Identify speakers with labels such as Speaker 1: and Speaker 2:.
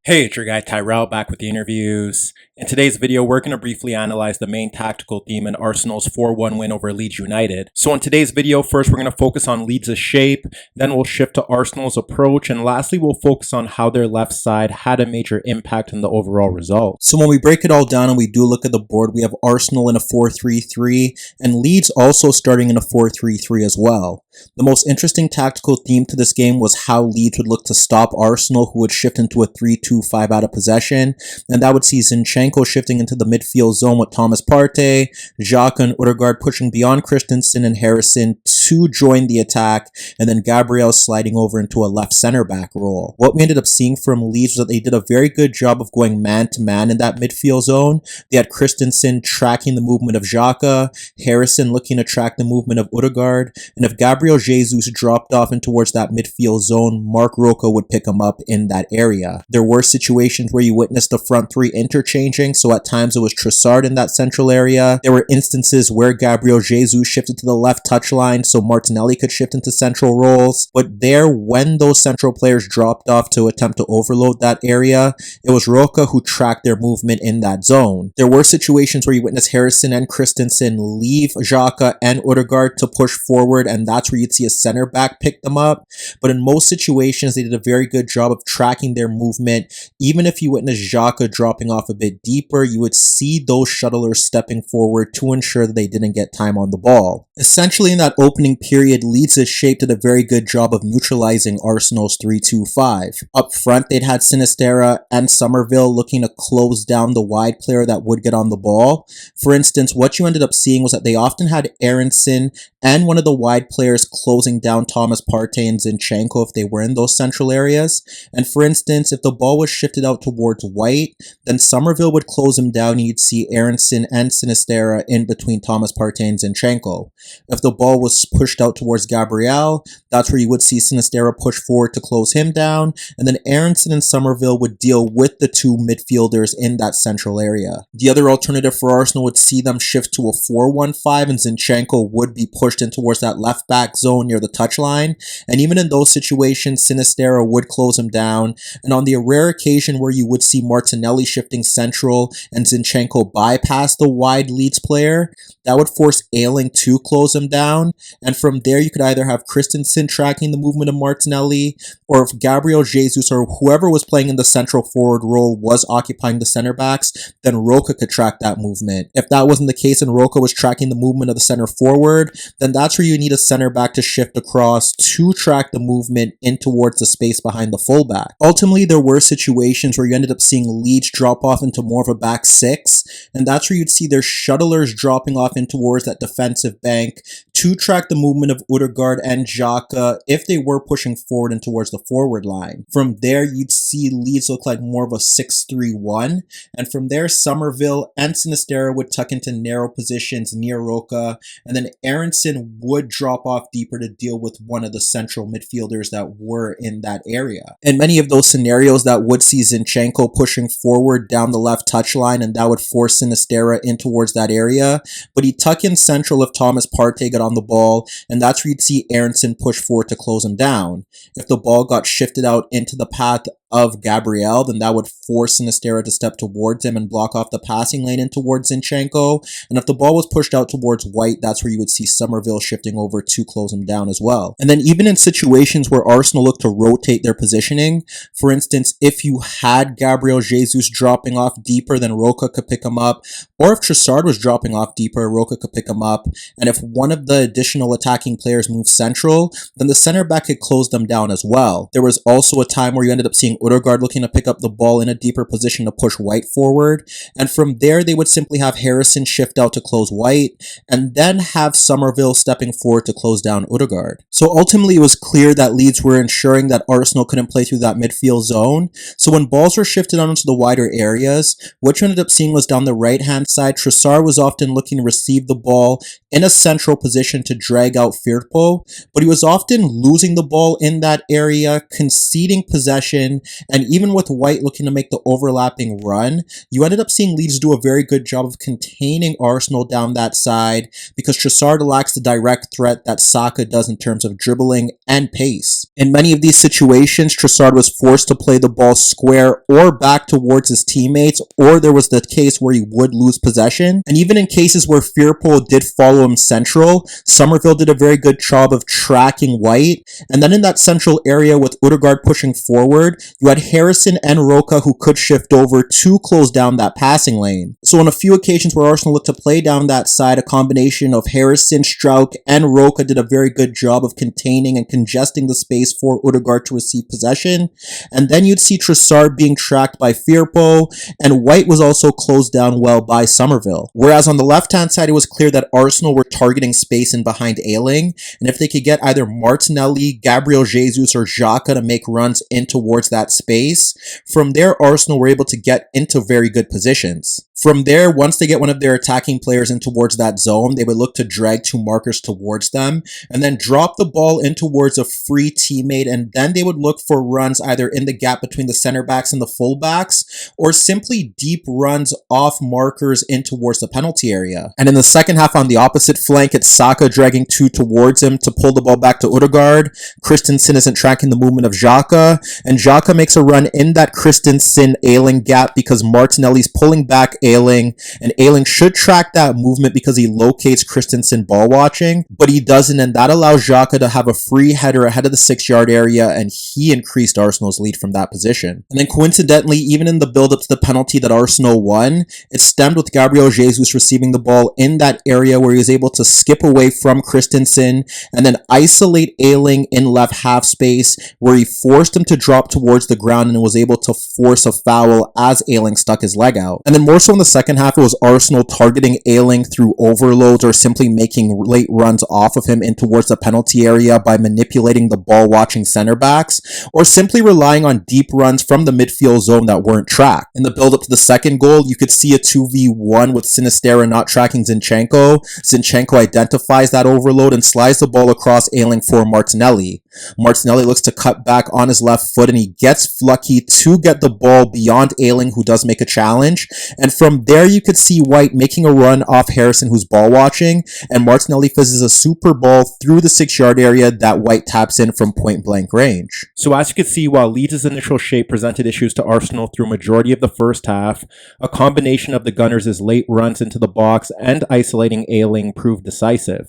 Speaker 1: Hey, it's your guy Tyrrell back with the interviews. In today's video, we're going to briefly analyze the main tactical theme in Arsenal's 4-1 win over Leeds United. So in today's video, first we're going to focus on Leeds' shape, then we'll shift to Arsenal's approach, and lastly we'll focus on how their left side had a major impact on the overall result.
Speaker 2: So when we break it all down and we do look at the board, we have Arsenal in a 4-3-3 and Leeds also starting in a 4-3-3 as well. The most interesting tactical theme to this game was how Leeds would look to stop Arsenal, who would shift into a 3-2-5 out of possession, and that would see Zinchenko shifting into the midfield zone with Thomas Partey, Xhaka and Odegaard pushing beyond Kristensen and Harrison to join the attack, and then Gabriel sliding over into a left center back role. What we ended up seeing from Leeds was that they did a very good job of going man to man in that midfield zone. They had Kristensen tracking the movement of Xhaka, Harrison looking to track the movement of Odegaard, and if Gabriel Jesus dropped off in towards that midfield zone, Marc Roca would pick him up in that area. There were situations where you witnessed the front three interchanging, so at times it was Trossard in that central area. There were instances where Gabriel Jesus shifted to the left touchline so Martinelli could shift into central roles, but there, when those central players dropped off to attempt to overload that area, it was Roca who tracked their movement in that zone. There were situations where you witnessed Harrison and Kristensen leave Xhaka and Odegaard to push forward, and that's where you'd see a center back pick them up, but in most situations they did a very good job of tracking their movement. Even if you witnessed Xhaka dropping off a bit deeper, you would see those shuttlers stepping forward to ensure that they didn't get time on the ball. Essentially in that opening period, Leeds' shape did a very good job of neutralizing Arsenal's 3-2-5. Up front they'd had Sinisterra and Somerville looking to close down the wide player that would get on the ball. For instance, what you ended up seeing was that they often had Aronson and one of the wide players closing down Thomas Partey and Zinchenko if they were in those central areas. And for instance, if the ball was shifted out towards White, then Somerville would close him down and you'd see Aronson and Sinisterra in between Thomas Partey and Zinchenko. If the ball was pushed out towards Gabriel, that's where you would see Sinisterra push forward to close him down, and then Aronson and Somerville would deal with the two midfielders in that central area. The other alternative for Arsenal would see them shift to a 4-1-5 and Zinchenko would be pushed in towards that left back zone near the touchline, and even in those situations Sinisterra would close him down, and on the rare occasion where you would see Martinelli shifting central and Zinchenko bypass the wide Leeds player, that would force Ayling to close him down, and from there you could either have Kristensen tracking the movement of Martinelli, or if Gabriel Jesus or whoever was playing in the central forward role was occupying the center backs, then Roca could track that movement. If that wasn't the case and Roca was tracking the movement of the center forward, then that's where you need a center back to shift across to track the movement in towards the space behind the fullback. Ultimately, there were situations where you ended up seeing Leeds drop off into more of a back six, and that's where you'd see their shuttlers dropping off in towards that defensive bank to track the movement of Odegaard and Xhaka if they were pushing forward and towards the forward line. From there, you'd see Leeds look like more of a 6-3-1, and from there, Somerville and Sinisterra would tuck into narrow positions near Roca, and then Aronson would drop off deeper to deal with one of the central midfielders that were in that area. In many of those scenarios, that would see Zinchenko pushing forward down the left touchline, and that would force Sinisterra in towards that area, but he'd tuck in central if Thomas Partey got on the ball, and that's where you'd see Aronson push forward to close him down. If the ball got shifted out into the path of Gabriel, then that would force Sinisterra to step towards him and block off the passing lane in towards Zinchenko, and if the ball was pushed out towards White, that's where you would see Somerville shifting over to close him down as well. And then even in situations where Arsenal looked to rotate their positioning, for instance, if you had Gabriel Jesus dropping off deeper, then Roca could pick him up, or if Trossard was dropping off deeper, Roca could pick him up, and if one of the additional attacking players moved central, then the center back could close them down as well. There was also a time where you ended up seeing Odegaard looking to pick up the ball in a deeper position to push White forward, and from there they would simply have Harrison shift out to close White, and then have Somerville stepping forward to close down Odegaard. So ultimately it was clear that Leeds were ensuring that Arsenal couldn't play through that midfield zone, so when balls were shifted onto the wider areas, what you ended up seeing was down the right hand side, Trossard was often looking to receive the ball in a central position to drag out Firpo, but he was often losing the ball in that area, conceding possession, and even with White looking to make the overlapping run, you ended up seeing Leeds do a very good job of containing Arsenal down that side because Trossard lacks the direct threat that Xhaka does in terms of dribbling and pace. In many of these situations, Trossard was forced to play the ball square or back towards his teammates, or there was the case where he would lose possession. And even in cases where Firpo did follow him central, Somerville did a very good job of tracking White. And then in that central area with Odegaard pushing forward, you had Harrison and Roca who could shift over to close down that passing lane. So on a few occasions where Arsenal looked to play down that side, a combination of Harrison, Struijk, and Roca did a very good job of containing and congesting the space for Odegaard to receive possession. And then you'd see Trossard being tracked by Firpo, and White was also closed down well by Somerville. Whereas on the left-hand side, it was clear that Arsenal were targeting space in behind Ayling, and if they could get either Martinelli, Gabriel Jesus, or Xhaka to make runs in towards that space, from there Arsenal were able to get into very good positions. From there, once they get one of their attacking players in towards that zone, they would look to drag two markers towards them and then drop the ball in towards a free teammate, and then they would look for runs either in the gap between the center backs and the full backs or simply deep runs off markers in towards the penalty area. And in the second half on the opposite flank, it's Xhaka dragging two towards him to pull the ball back to Odegaard. Kristensen isn't tracking the movement of Xhaka, and Xhaka makes a run in that Kristensen-Ayling gap because Martinelli's pulling back Ayling, and Ayling should track that movement because he locates Kristensen ball watching, but he doesn't, and that allows Xhaka to have a free header ahead of the 6-yard area, and he increased Arsenal's lead from that position. And then coincidentally, even in the build-up to the penalty that Arsenal won, it stemmed with Gabriel Jesus receiving the ball in that area where he was able to skip away from Kristensen and then isolate Ayling in left half space where he forced him to drop towards the ground and was able to force a foul as Ayling stuck his leg out. And then more so in the second half, it was Arsenal targeting Ayling through overloads or simply making late runs off of him in towards the penalty area by manipulating the ball watching center backs or simply relying on deep runs from the midfield zone that weren't tracked. In the build up to the second goal, you could see a 2v1 with Sinisterra not tracking Zinchenko. Zinchenko identifies that overload and slides the ball across Ayling for Martinelli. Martinelli looks to cut back on his left foot and he gets lucky to get the ball beyond Ayling, who does make a challenge. And from there, you could see White making a run off Harrison, who's ball watching, and Martinelli fizzes a super ball through the 6-yard area that White taps in from point blank range.
Speaker 1: So as you can see, while Leeds' initial shape presented issues to Arsenal through majority of the first half, a combination of the Gunners' late runs into the box and isolating Ayling proved decisive.